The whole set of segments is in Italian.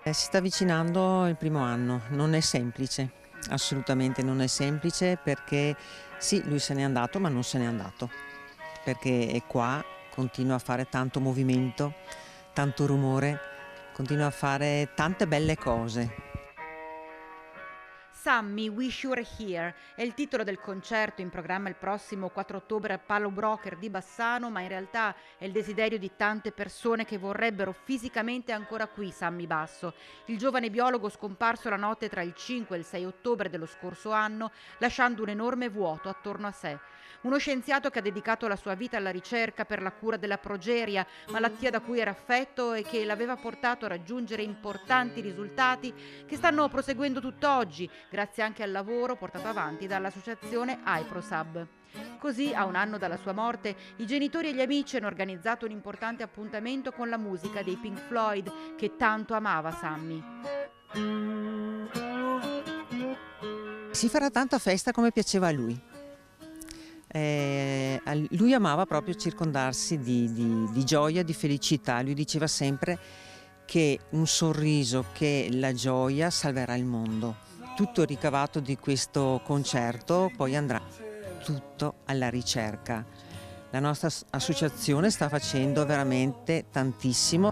Si sta avvicinando il primo anno, non è semplice, assolutamente non è semplice perché sì, lui se n'è andato, ma non se n'è andato, perché è qua, continua a fare tanto movimento, tanto rumore, continua a fare tante belle cose. Sammy, Wish You Were Here è il titolo del concerto in programma il prossimo 4 ottobre al Palo Broker di Bassano, ma in realtà è il desiderio di tante persone che vorrebbero fisicamente ancora qui Sammy Basso, il giovane biologo scomparso la notte tra il 5 e il 6 ottobre dello scorso anno, lasciando un enorme vuoto attorno a sé. Uno scienziato che ha dedicato la sua vita alla ricerca per la cura della progeria, malattia da cui era affetto e che l'aveva portato a raggiungere importanti risultati che stanno proseguendo tutt'oggi, grazie anche al lavoro portato avanti dall'associazione AIPROSAB. Così, a un anno dalla sua morte, i genitori e gli amici hanno organizzato un importante appuntamento con la musica dei Pink Floyd, che tanto amava Sammy. Si farà tanta festa come piaceva a lui. Lui amava proprio circondarsi di gioia, di felicità. Lui diceva sempre che un sorriso, che la gioia salverà il mondo. Tutto il ricavato di questo concerto poi andrà tutto alla ricerca. La nostra associazione sta facendo veramente tantissimo.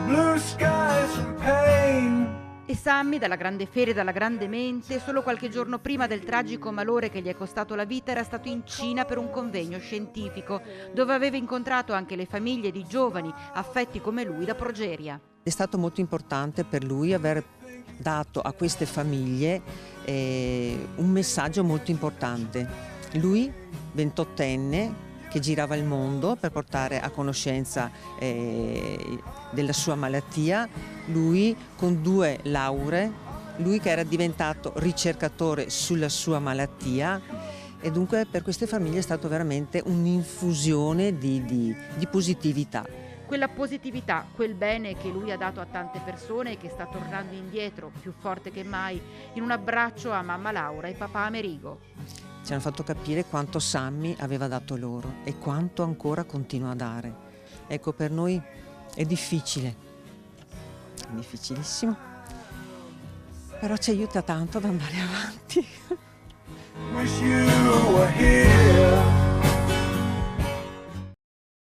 Blue skies and pain. E Sammy, dalla grande fede e dalla grande mente, solo qualche giorno prima del tragico malore che gli è costato la vita, era stato in Cina per un convegno scientifico, dove aveva incontrato anche le famiglie di giovani affetti come lui da progeria. È stato molto importante per lui aver dato a queste famiglie un messaggio molto importante. Lui, 28enne, che girava il mondo per portare a conoscenza della sua malattia, lui con 2 lauree, lui che era diventato ricercatore sulla sua malattia, e dunque per queste famiglie è stato veramente un'infusione di positività. Quella positività, quel bene che lui ha dato a tante persone e che sta tornando indietro più forte che mai in un abbraccio a mamma Laura e papà Amerigo. Ci hanno fatto capire quanto Sammy aveva dato loro e quanto ancora continua a dare. Ecco, per noi è difficile, è difficilissimo, però ci aiuta tanto ad andare avanti. Wish you were here.